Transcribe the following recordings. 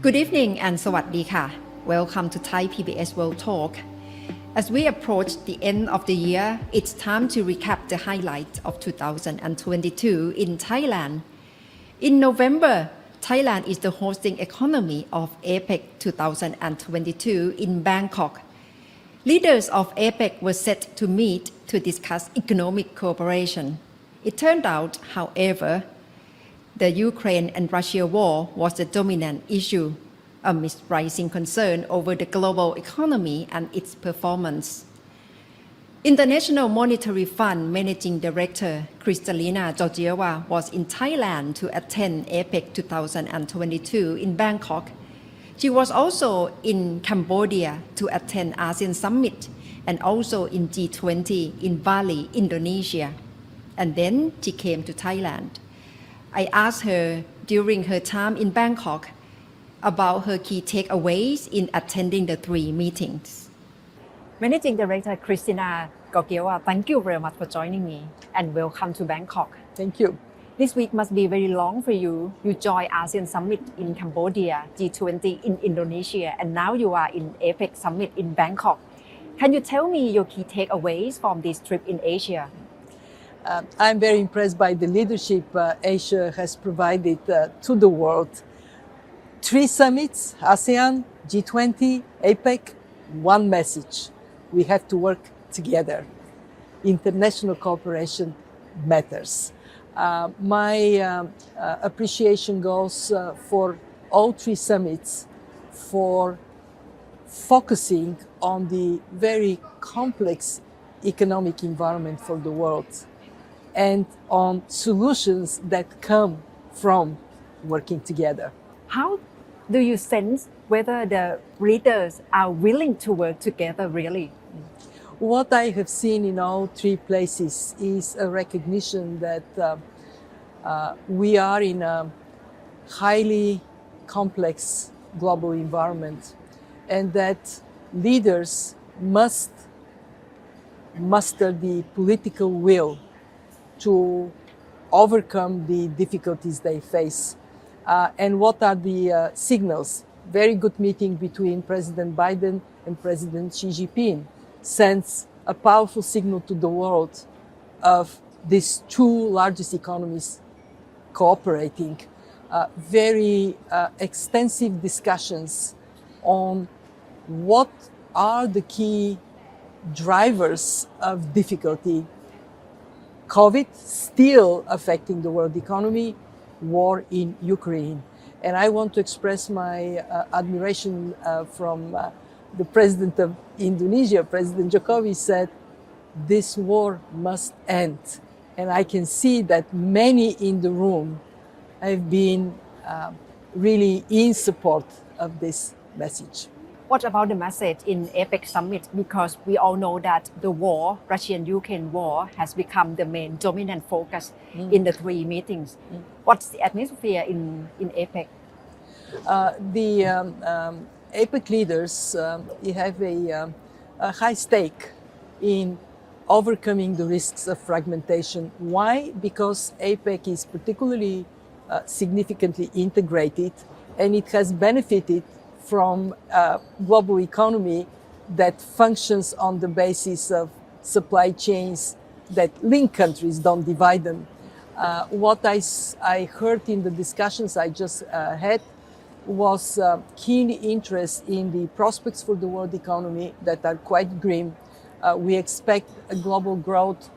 Good evening and สวัสดีค่ะ Welcome to Thai PBS World Talk. As we approach the end of the year, it's time to recap the highlights of 2022 in Thailand. In November, Thailand is the hosting economy of APEC 2022 in Bangkok. Leaders of APEC were set to meet to discuss economic cooperation. It turned out, however, the Ukraine and Russia war was the dominant issue amidst rising concern over the global economy and its performance. International Monetary Fund Managing Director Kristalina Georgieva was in Thailand to attend APEC 2022 in Bangkok. She was also in Cambodia to attend ASEAN Summit and also in G20 in Bali, Indonesia. And then she came to Thailand. I asked her during her time in Bangkok about her key takeaways in attending the three meetings. Managing Director Kristalina Georgieva, thank you very much for joining me and welcome to Bangkok. Thank you. This week must be very long for you. You joined ASEAN Summit in Cambodia, G20 in Indonesia, and now you are in APEC Summit in Bangkok. Can you tell me your key takeaways from this trip in Asia? I'm very impressed by the leadership Asia has provided to the world. 3 summits, ASEAN, G20, APEC, one message. We have to work together. International cooperation matters. My appreciation goes for all 3 summits for focusing on the very complex economic environment for the world and on solutions that come from working together. How do you sense whether the leaders are willing to work together really? What I have seen in all 3 places is a recognition that we are in a highly complex global environment and that leaders must muster the political will to overcome the difficulties they face. And what are the signals? Very good meeting between President Biden and President Xi Jinping sends a powerful signal to the world of these 2 largest economies cooperating. Very extensive discussions on what are the key drivers of difficulty. COVID still affecting the world economy, war in Ukraine. And I want to express my admiration from the president of Indonesia, President Jokowi said, this war must end. And I can see that many in the room have been really in support of this message. What about the message in APEC Summit? Because we all know that the war, Russian-Ukraine war, has become the main dominant focus in the 3 meetings. What's the atmosphere in APEC? The APEC leaders have a high stake in overcoming the risks of fragmentation. Why? Because APEC is particularly significantly integrated and it has benefited from a global economy that functions on the basis of supply chains that link countries, don't divide them. What I heard in the discussions I just had was keen interest in the prospects for the world economy that are quite grim. We expect a global growth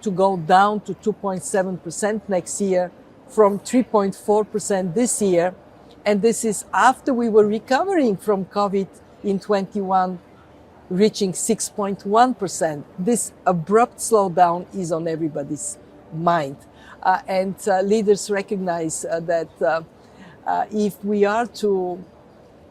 to go down to 2.7% next year from 3.4% this year. And this is after we were recovering from COVID in 21, reaching 6.1%. This abrupt slowdown is on everybody's mind. And leaders recognize that if we are to,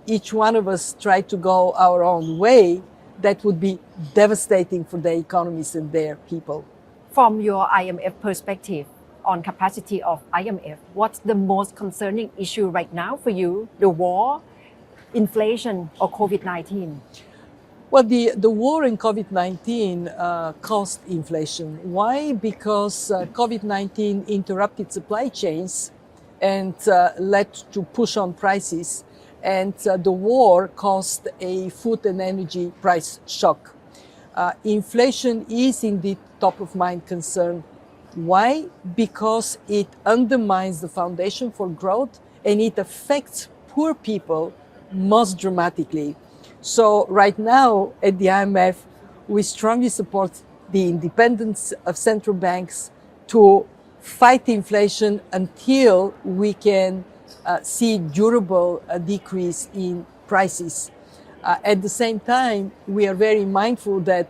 each one of us try to go our own way, that would be devastating for their economies and their people. From your IMF perspective, on capacity of IMF, what's the most concerning issue right now for you? The war, inflation, or COVID-19? Well, the war and COVID-19 caused inflation. Why? Because COVID-19 interrupted supply chains and led to push on prices. and the war caused a food and energy price shock. Inflation is indeed top of mind concern. Why? Because it undermines the foundation for growth and it affects poor people most dramatically. So right now at the IMF, we strongly support the independence of central banks to fight inflation until we can see durable decrease in prices. At the same time, we are very mindful that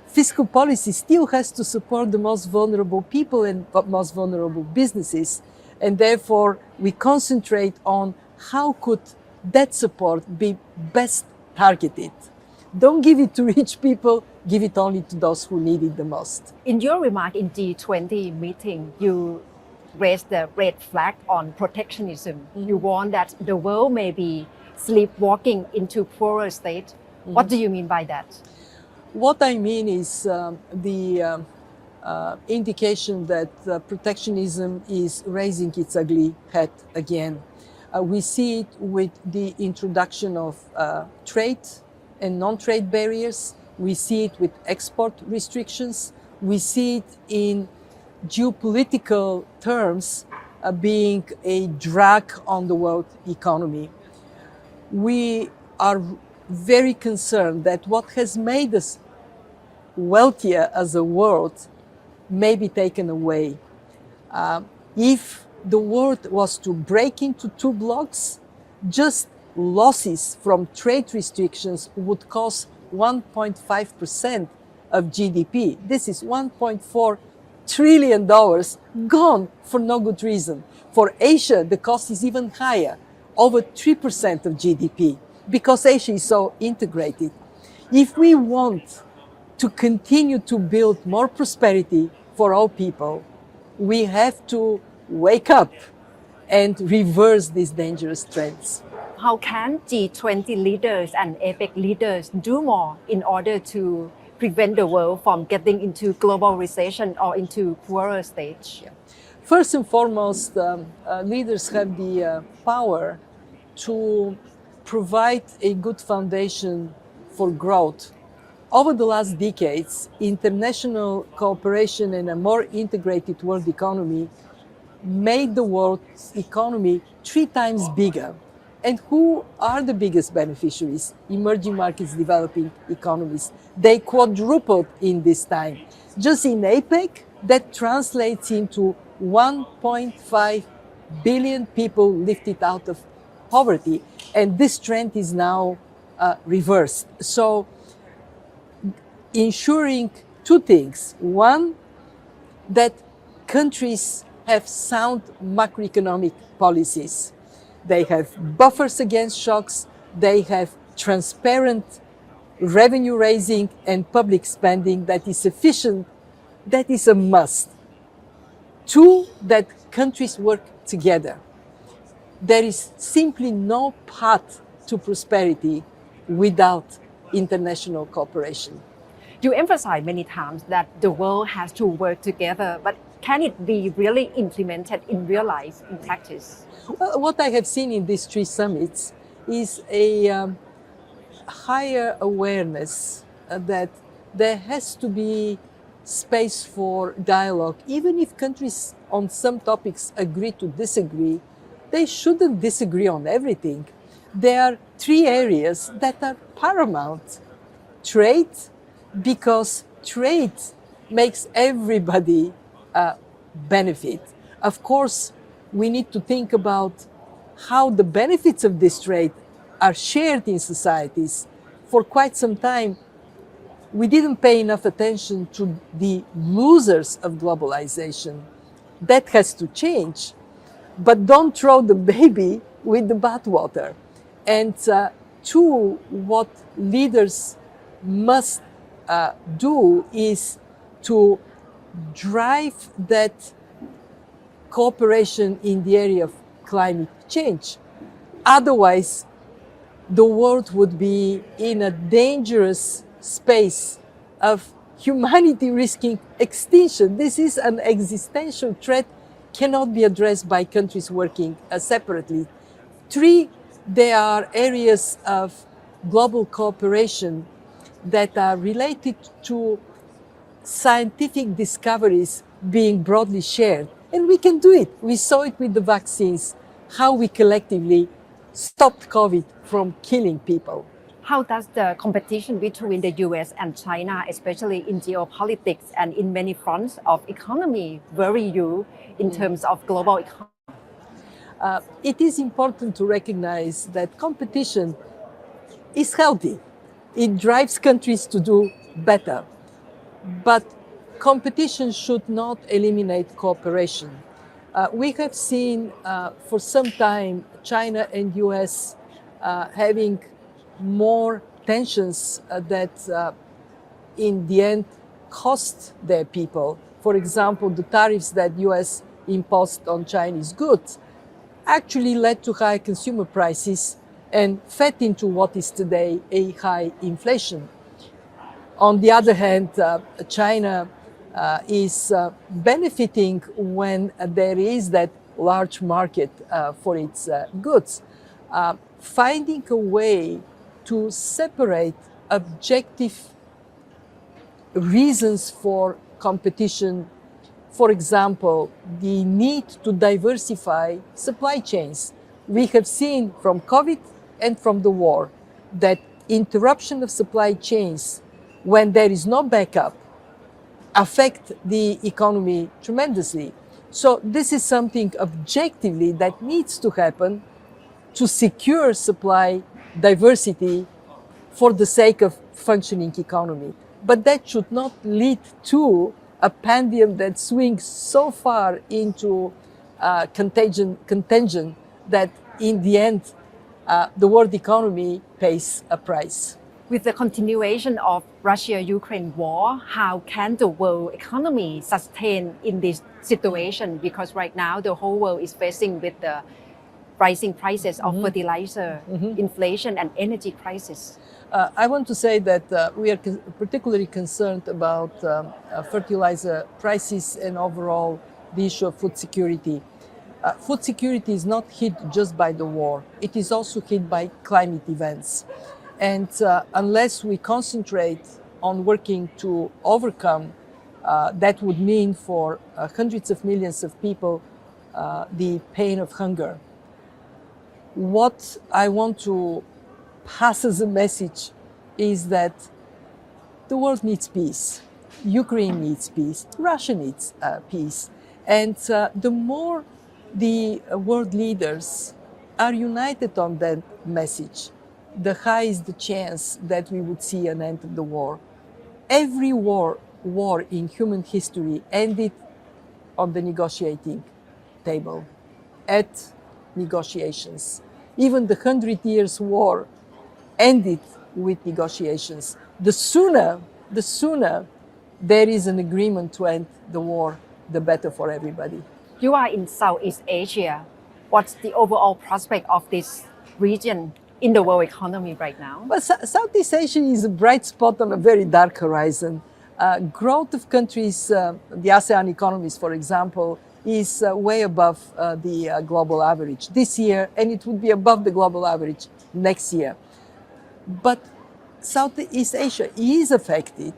fiscal policy still has to support the most vulnerable people and most vulnerable businesses. And therefore, we concentrate on how could that support be best targeted. Don't give it to rich people, give it only to those who need it the most. In your remark in G20 meeting, you raised the red flag on protectionism. You warn that the world may be sleepwalking into poorer state. What do you mean by that? What I mean is the indication that protectionism is raising its ugly head again. We see it with the introduction of trade and non-trade barriers. We see it with export restrictions. We see it in geopolitical terms being a drag on the world economy. We are very concerned that what has made us wealthier as a world may be taken away. If the world was to break into two blocks, just losses from trade restrictions would cost 1.5% of GDP. This is $1.4 trillion gone for no good reason. For Asia, the cost is even higher, over 3% of GDP, because Asia is so integrated. If we want to continue to build more prosperity for all people, we have to wake up and reverse these dangerous trends. How can G20 leaders and APEC leaders do more in order to prevent the world from getting into global recession or into poorer stage? First and foremost, leaders have the power to provide a good foundation for growth. Over the last decades, international cooperation and a more integrated world economy made the world's economy 3 times bigger. And who are the biggest beneficiaries? Emerging markets, developing economies. They quadrupled in this time. Just in APEC, that translates into 1.5 billion people lifted out of poverty. And this trend is now reversed. So ensuring 2 things. One, that countries have sound macroeconomic policies. They have buffers against shocks. They have transparent revenue raising and public spending that is sufficient. That is a must. 2, that countries work together. There is simply no path to prosperity without international cooperation. You emphasize many times that the world has to work together, but can it be really implemented in real life, in practice? Well, what I have seen in these 3 summits is a higher awareness that there has to be space for dialogue. Even if countries on some topics agree to disagree, they shouldn't disagree on everything. There are 3 areas that are paramount. Trade, because trade makes everybody benefit. Of course, we need to think about how the benefits of this trade are shared in societies. For quite some time, we didn't pay enough attention to the losers of globalization. That has to change. But don't throw the baby with the bathwater. And 2, what leaders must do is to drive that cooperation in the area of climate change. Otherwise, the world would be in a dangerous space of humanity risking extinction. This is an existential threat, cannot be addressed by countries working separately. 3 There are areas of global cooperation that are related to scientific discoveries being broadly shared. And we can do it. We saw it with the vaccines, how we collectively stopped COVID from killing people. How does the competition between the US and China, especially in geopolitics and in many fronts of economy, worry you in terms of global economy? It is important to recognize that competition is healthy. It drives countries to do better. But competition should not eliminate cooperation. We have seen for some time China and US having more tensions that in the end cost their people. For example, the tariffs that US imposed on Chinese goods actually led to high consumer prices and fed into what is today a high inflation. On the other hand, China is benefiting when there is that large market for its goods. Finding a way to separate objective reasons for competition, for example, the need to diversify supply chains. We have seen from COVID and from the war that interruption of supply chains when there is no backup affect the economy tremendously. So this is something objectively that needs to happen to secure supply diversity for the sake of functioning economy. But that should not lead to a pendulum that swings so far into contagion that in the end the world economy pays a price. With the continuation of Russia-Ukraine war, how can the world economy sustain in this situation? Because right now the whole world is facing with the rising prices of fertilizer, inflation and energy crisis. I want to say that we are particularly concerned about fertilizer prices and overall the issue of food security. Food security is not hit just by the war. It is also hit by climate events. And unless we concentrate on working to overcome, that would mean for hundreds of millions of people the pain of hunger. What I want to pass as a message is that the world needs peace. Ukraine needs peace. Russia needs peace. And the more the world leaders are united on that message, the higher is the chance that we would see an end of the war. Every war in human history ended on the negotiating table, at negotiations. Even the 100 Years' War ended with negotiations. The sooner there is an agreement to end the war, the better for everybody. You are in Southeast Asia. What's the overall prospect of this region in the world economy right now? Well, Southeast Asia is a bright spot on a very dark horizon. Growth of countries, the ASEAN economies, for example, is way above the global average this year, and it would be above the global average next year. But Southeast Asia is affected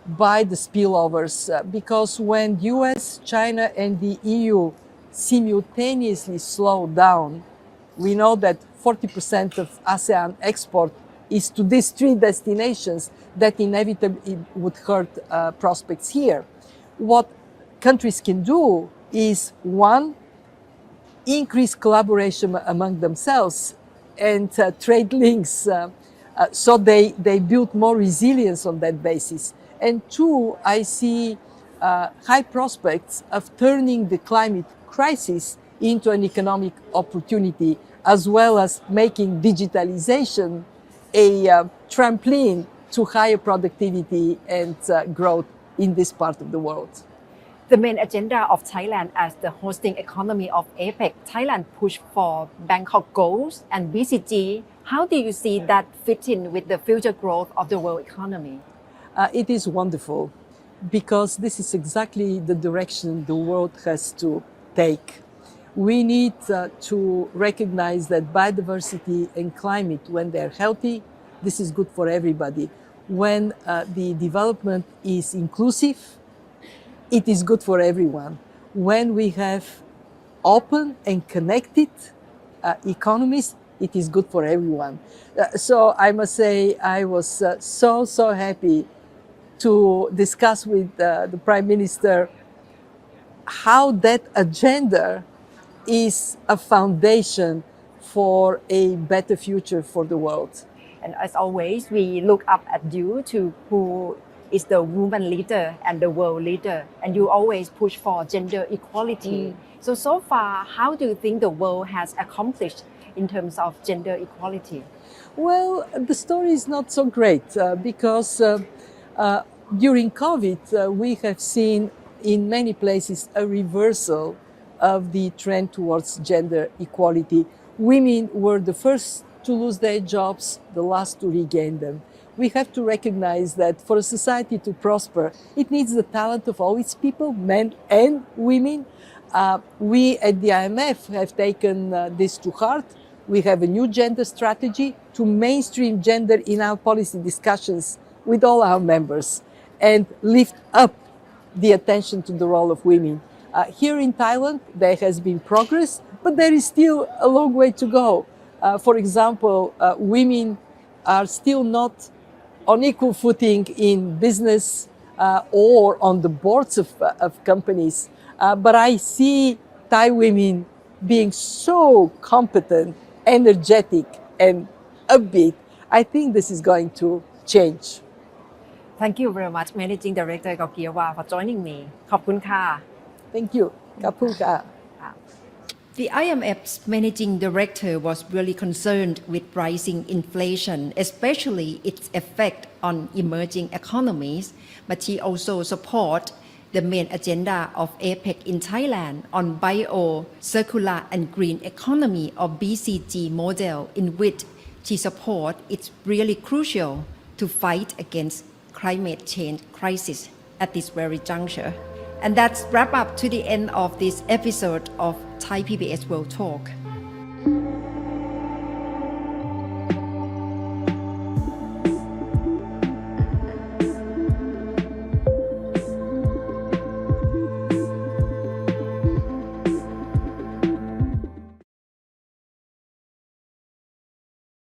by the spillovers because when US, China, and the EU simultaneously slow down, we know that 40% of ASEAN export is to these three destinations that inevitably would hurt prospects here. What countries can do is, one, increase collaboration among themselves and trade links so they build more resilience on that basis. And two, I see high prospects of turning the climate crisis into an economic opportunity, as well as making digitalization a trampoline to higher productivity and growth in this part of the world. The main agenda of Thailand as the hosting economy of APEC, Thailand pushed for Bangkok goals and BCG. How do you see that fit in with the future growth of the world economy? It is wonderful because this is exactly the direction the world has to take. We need to recognize that biodiversity and climate, when they're healthy, this is good for everybody. When the development is inclusive, it is good for everyone. When we have open and connected economies, it is good for everyone. So I must say I was so happy to discuss with the Prime Minister how that agenda is a foundation for a better future for the world. And as always, we look up at you to who is the woman leader and the world leader, and you always push for gender equality. So far, how do you think the world has accomplished in terms of gender equality? Well, the story is not so great because during COVID, we have seen in many places a reversal of the trend towards gender equality. Women were the first to lose their jobs, the last to regain them. We have to recognize that for a society to prosper, it needs the talent of all its people, men and women. We at the IMF have taken this to heart. We have a new gender strategy to mainstream gender in our policy discussions with all our members and lift up the attention to the role of women. Here in Thailand, there has been progress, but there is still a long way to go. For example, women are still not on equal footing in business or on the boards of companies. But I see Thai women being so competent, energetic, and upbeat. I think this is going to change. Thank you very much, Managing Director Georgieva, for joining me. ขอบคุณค่ะ Thank you. Kapuka. The IMF's managing director was really concerned with rising inflation, especially its effect on emerging economies, but he also supports the main agenda of APEC in Thailand on bio, circular and green economy or BCG model, in which she supports it's really crucial to fight against climate change crisis at this very juncture. And that's wrap up to the end of this episode of Thai PBS World Talk.